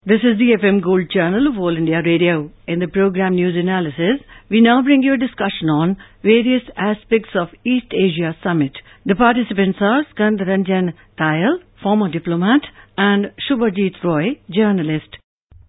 This is the FM Gold channel of All India Radio. In the program News Analysis, we now bring you a discussion on various aspects of East Asia Summit. The participants are Skandharanjan Tayal, former diplomat, and Shubhajit Roy, journalist.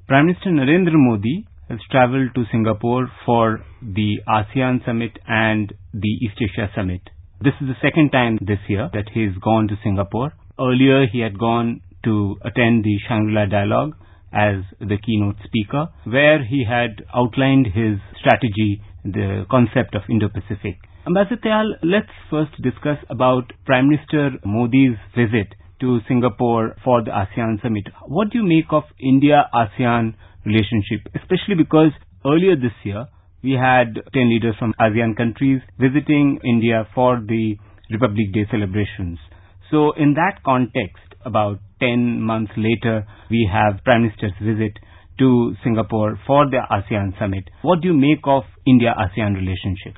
Prime Minister Narendra Modi has travelled to Singapore for the ASEAN Summit and the East Asia Summit. This is the second time this year that he has gone to Singapore. Earlier, he had gone to attend the Shangri-La Dialogue as the keynote speaker, where he had outlined his strategy, the concept of Indo-Pacific. Ambassador Tayal, let's first discuss about Prime Minister Modi's visit to Singapore for the ASEAN Summit. What do you make of India-ASEAN relationship, especially because earlier this year we had 10 leaders from ASEAN countries visiting India for the Republic Day celebrations. So in that context, about 10 months later, we have Prime Minister's visit to Singapore for the ASEAN Summit. What do you make of India-ASEAN relationship?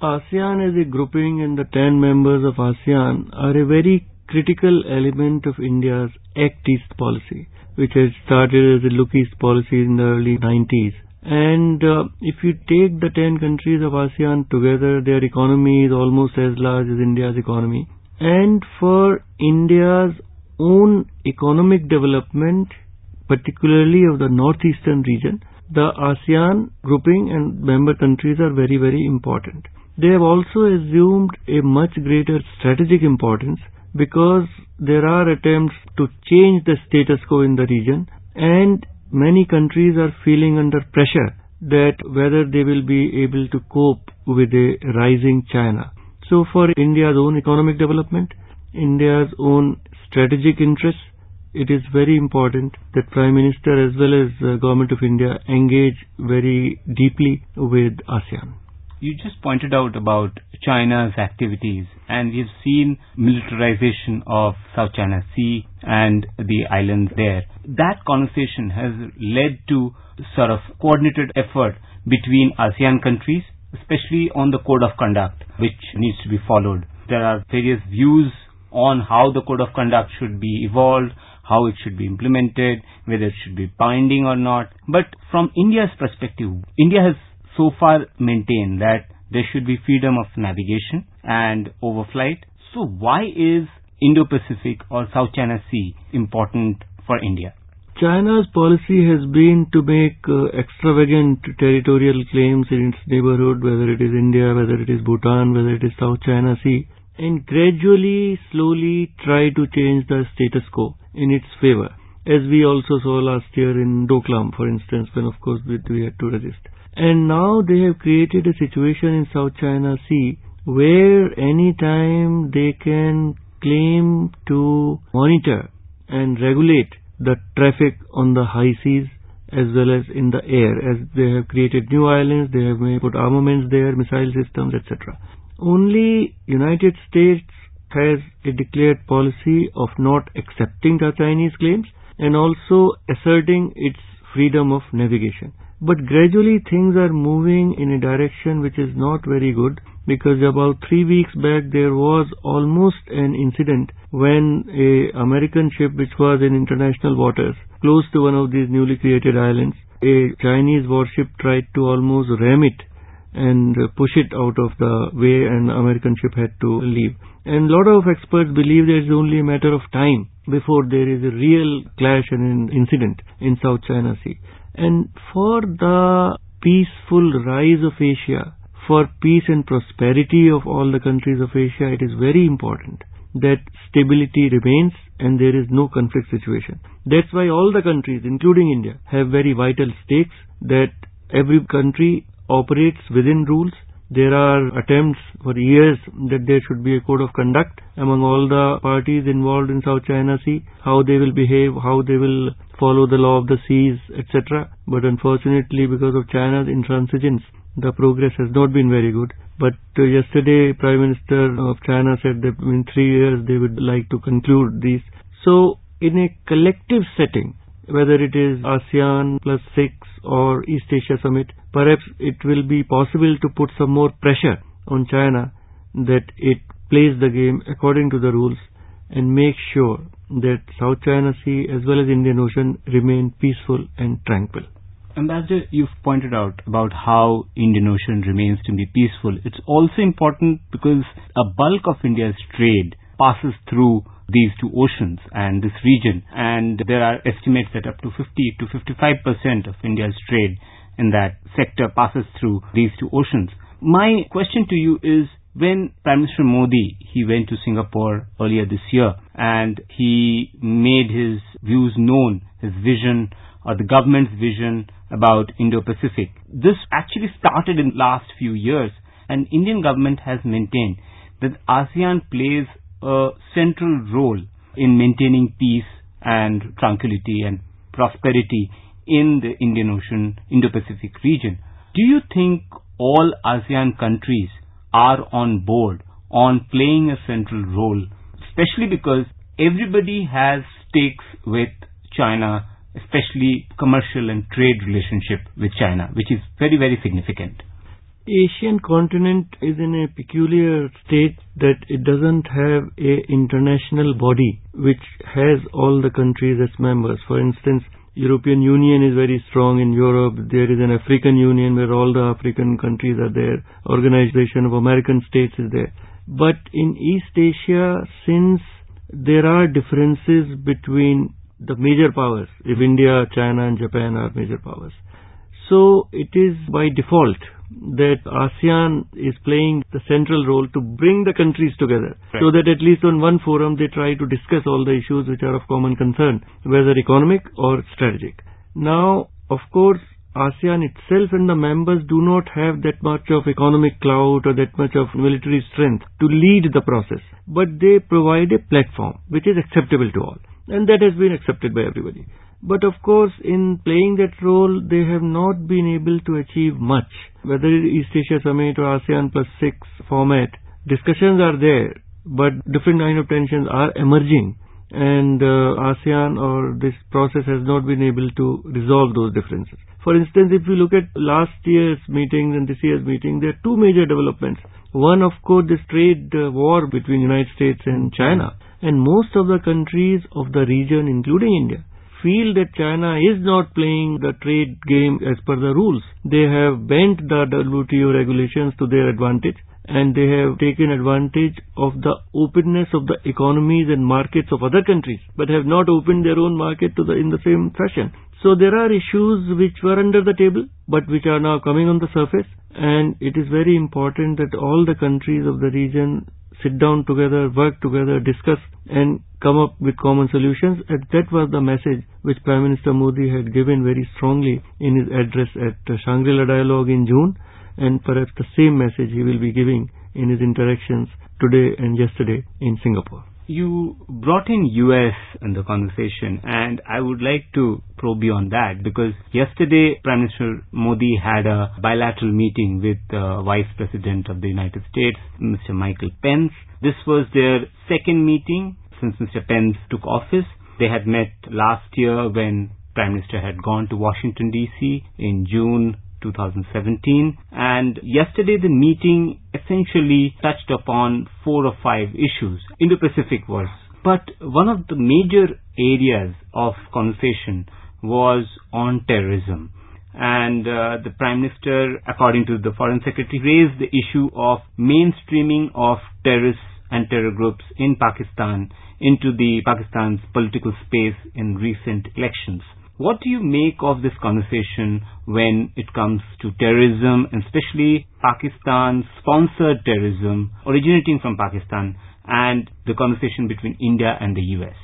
ASEAN as a grouping and the 10 members of ASEAN are a very critical element of India's Act East policy, which had started as a Look East policy in the early 90s. And if you take the 10 countries of ASEAN together, their economy is almost as large as India's economy. And for India's own economic development, particularly of the northeastern region, the ASEAN grouping and member countries are very, very important. They have also assumed a much greater strategic importance because there are attempts to change the status quo in the region, and many countries are feeling under pressure that whether they will be able to cope with a rising China. So for India's own economic development, India's own strategic interests, it is very important that Prime Minister as well as Government of India engage very deeply with ASEAN. You just pointed out about China's activities, and we've seen militarization of South China Sea and the islands there. That conversation has led to sort of coordinated effort between ASEAN countries, especially on the code of conduct, which needs to be followed. There are various views on how the code of conduct should be evolved, how it should be implemented, whether it should be binding or not. But from India's perspective, India has so far maintained that there should be freedom of navigation and overflight. So why is Indo-Pacific or South China Sea important for India? China's policy has been to make extravagant territorial claims in its neighborhood, whether it is India, whether it is Bhutan, whether it is South China Sea, and gradually, slowly try to change the status quo in its favor, as we also saw last year in Doklam, for instance, when of course we had to resist. And now they have created a situation in South China Sea where any time they can claim to monitor and regulate the traffic on the high seas as well as in the air, as they have created new islands, they have put armaments there, missile systems, etc. Only United States has a declared policy of not accepting the Chinese claims and also asserting its freedom of navigation. But gradually things are moving in a direction which is not very good, because about 3 weeks back there was almost an incident when a American ship which was in international waters close to one of these newly created islands, a Chinese warship tried to almost ram it and push it out of the way, and the American ship had to leave. And a lot of experts believe that it's only a matter of time before there is a real clash and an incident in South China Sea. And for the peaceful rise of Asia, for peace and prosperity of all the countries of Asia, it is very important that stability remains and there is no conflict situation. That's why all the countries, including India, have very vital stakes that every country operates within rules. There are attempts for years that there should be a code of conduct among all the parties involved in South China Sea, how they will behave, how they will follow the law of the seas, etc. But unfortunately, because of China's intransigence, the progress has not been very good. But yesterday, Prime Minister of China said that in 3 years they would like to conclude these. So, in a collective setting, whether it is ASEAN plus 6 or East Asia Summit, perhaps it will be possible to put some more pressure on China that it plays the game according to the rules and make sure that South China Sea as well as Indian Ocean remain peaceful and tranquil. Ambassador, you've pointed out about how Indian Ocean remains to be peaceful. It's also important because a bulk of India's trade passes through these two oceans and this region, and there are estimates that up to 50 to 55% of India's trade in that sector passes through these two oceans. My question to you is, when Prime Minister Modi, he went to Singapore earlier this year and he made his views known, his vision or the government's vision about Indo-Pacific. This actually started in the last few years, and Indian government has maintained that ASEAN plays a central role in maintaining peace and tranquility and prosperity in the Indian Ocean, Indo-Pacific region. Do you think all ASEAN countries are on board on playing a central role, especially because everybody has stakes with China, especially commercial and trade relationship with China, which is very, very significant? Asian continent is in a peculiar state that it doesn't have a international body which has all the countries as members. For instance, European Union is very strong in Europe. There is an African Union where all the African countries are there. Organization of American States is there. But in East Asia, since there are differences between the major powers, if India, China and Japan are major powers, so it is by default that ASEAN is playing the central role to bring the countries together, right, so that at least on one forum they try to discuss all the issues which are of common concern, whether economic or strategic. Now, of course, ASEAN itself and the members do not have that much of economic clout or that much of military strength to lead the process, but they provide a platform which is acceptable to all, and that has been accepted by everybody. But of course, in playing that role, they have not been able to achieve much. Whether it is East Asia Summit or ASEAN Plus 6 format, discussions are there, but different kind of tensions are emerging, and ASEAN or this process has not been able to resolve those differences. For instance, if we look at last year's meetings and this year's meeting, there are two major developments. One, of course, this trade war between United States and China, and most of the countries of the region, including India, feel that China is not playing the trade game as per the rules. They have bent the WTO regulations to their advantage, and they have taken advantage of the openness of the economies and markets of other countries, but have not opened their own market in the same fashion. So there are issues which were under the table, but which are now coming on the surface, and it is very important that all the countries of the region sit down together, work together, discuss and come up with common solutions. And that was the message which Prime Minister Modi had given very strongly in his address at Shangri-La Dialogue in June, and perhaps the same message he will be giving in his interactions today and yesterday in Singapore. You brought in US in the conversation, and I would like to probe you on that, because yesterday Prime Minister Modi had a bilateral meeting with the Vice President of the United States, Mr. Michael Pence. This was their second meeting since Mr. Pence took office. They had met last year when Prime Minister had gone to Washington DC in June 2017, and yesterday the meeting essentially touched upon 4 or 5 issues. Indo-Pacific was, but one of the major areas of conversation was on terrorism, and the Prime Minister, according to the Foreign Secretary, raised the issue of mainstreaming of terrorists and terror groups in Pakistan into the Pakistan's political space in recent elections. What do you make of this conversation when it comes to terrorism, and especially Pakistan-sponsored terrorism originating from Pakistan, and the conversation between India and the US?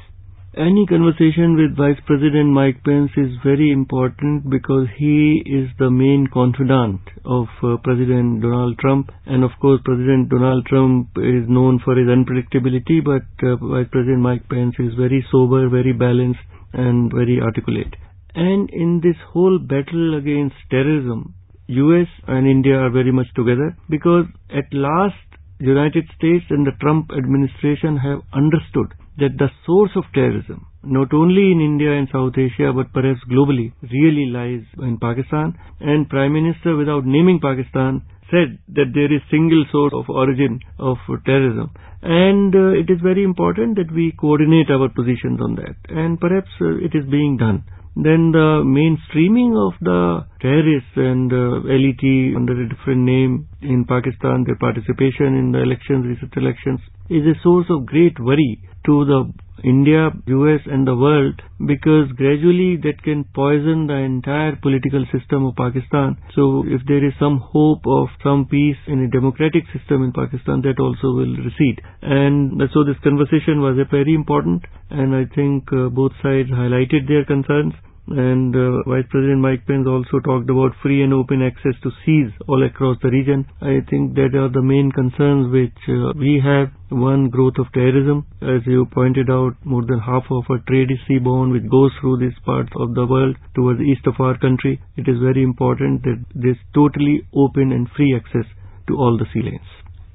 Any conversation with Vice President Mike Pence is very important because he is the main confidant of President Donald Trump, and of course President Donald Trump is known for his unpredictability, but Vice President Mike Pence is very sober, very balanced and very articulate. And in this whole battle against terrorism, US and India are very much together, because at last United States and the Trump administration have understood that the source of terrorism, not only in India and South Asia but perhaps globally, really lies in Pakistan. And Prime Minister, without naming Pakistan, said that there is single source of origin of terrorism. And it is very important that we coordinate our positions on that. And perhaps it is being done. Then the mainstreaming of the terrorists and LET under a different name in Pakistan, their participation in the elections, recent elections, is a source of great worry to the India, US and the world, because gradually that can poison the entire political system of Pakistan. So if there is some hope of some peace in a democratic system in Pakistan, that also will recede. And so this conversation was very important, and I think both sides highlighted their concerns. And Vice President Mike Pence also talked about free and open access to seas all across the region. I think that are the main concerns which we have. One, growth of terrorism. As you pointed out, more than half of our trade is seaborne, which goes through this part of the world towards the east of our country. It is very important that there is totally open and free access to all the sea lanes.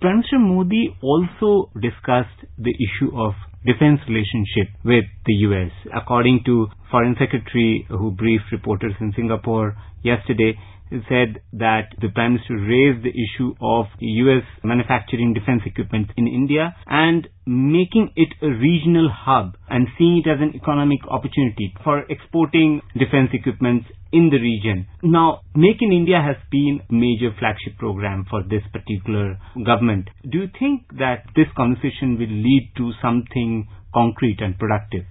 Prime Minister Modi also discussed the issue of defense relationship with the US. According to Foreign Secretary who briefed reporters in Singapore yesterday, he said that the Prime Minister raised the issue of US manufacturing defense equipment in India and making it a regional hub and seeing it as an economic opportunity for exporting defense equipment in the region. Now, Make in India has been a major flagship program for this particular government. Do you think that this conversation will lead to something concrete and productive?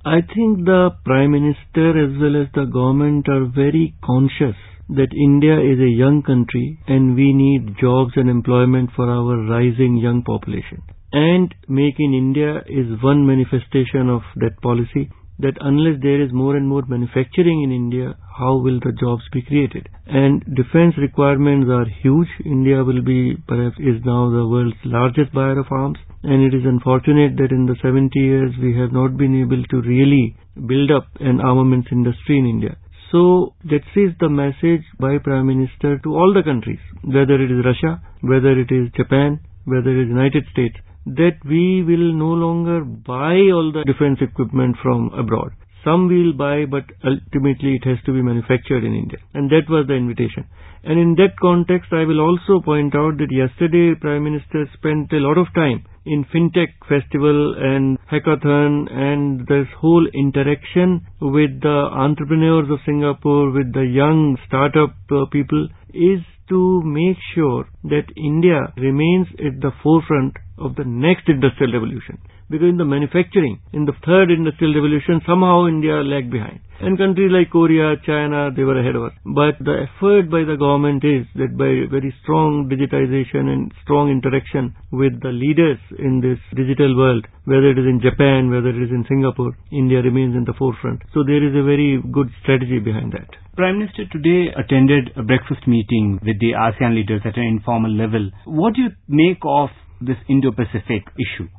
I think the Prime Minister as well as the government are very conscious that India is a young country and we need jobs and employment for our rising young population. And Make in India is one manifestation of that policy, that unless there is more and more manufacturing in India, how will the jobs be created? And defense requirements are huge. India will be, perhaps is now the world's largest buyer of arms. And it is unfortunate that in the 70 years we have not been able to really build up an armaments industry in India. So that is the message by Prime Minister to all the countries, whether it is Russia, whether it is Japan, whether it is United States, that we will no longer buy all the defense equipment from abroad. Some we will buy, but ultimately it has to be manufactured in India. And that was the invitation. And in that context, I will also point out that yesterday Prime Minister spent a lot of time in FinTech Festival and Hackathon, and this whole interaction with the entrepreneurs of Singapore, with the young startup people, is to make sure that India remains at the forefront of the next industrial revolution. Because in the manufacturing, in the third industrial revolution, somehow India lagged behind. And countries like Korea, China, they were ahead of us. But the effort by the government is that by very strong digitization and strong interaction with the leaders in this digital world, whether it is in Japan, whether it is in Singapore, India remains in the forefront. So there is a very good strategy behind that. Prime Minister today attended a breakfast meeting with the ASEAN leaders at an informal level. What do you make of this Indo-Pacific issue?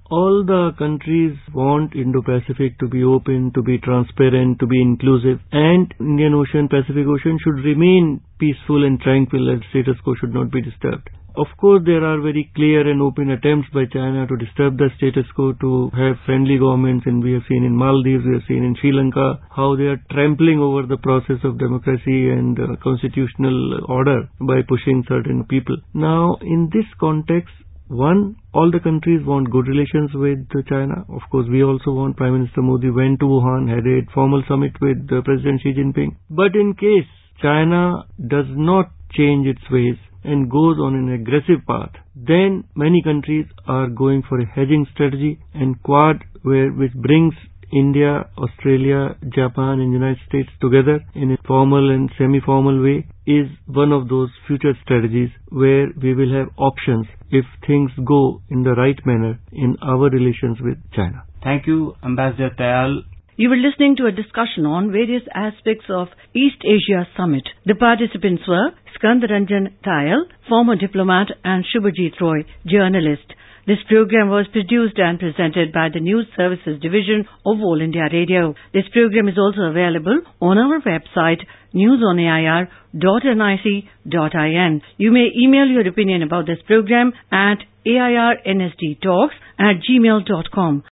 All the countries want Indo-Pacific to be open, to be transparent, to be inclusive, and Indian Ocean, Pacific Ocean should remain peaceful and tranquil, and status quo should not be disturbed. Of course, there are very clear and open attempts by China to disturb the status quo, to have friendly governments, and we have seen in Maldives, we have seen in Sri Lanka, how they are trampling over the process of democracy and constitutional order by pushing certain people. Now, in this context, one, all the countries want good relations with China. Of course, we also want. Prime Minister Modi went to Wuhan, had a formal summit with President Xi Jinping. But in case China does not change its ways and goes on an aggressive path, then many countries are going for a hedging strategy, and Quad, which brings India, Australia, Japan and United States together in a formal and semi-formal way, is one of those future strategies where we will have options if things go in the right manner in our relations with China. Thank you, Ambassador Tayal. You were listening to a discussion on various aspects of East Asia Summit. The participants were Skandaranjan Tayal, former diplomat, and Shubhajit Roy, journalist. This program was produced and presented by the News Services Division of All India Radio. This program is also available on our website, newsonair.nic.in. You may email your opinion about this program at airnsdtalks@gmail.com.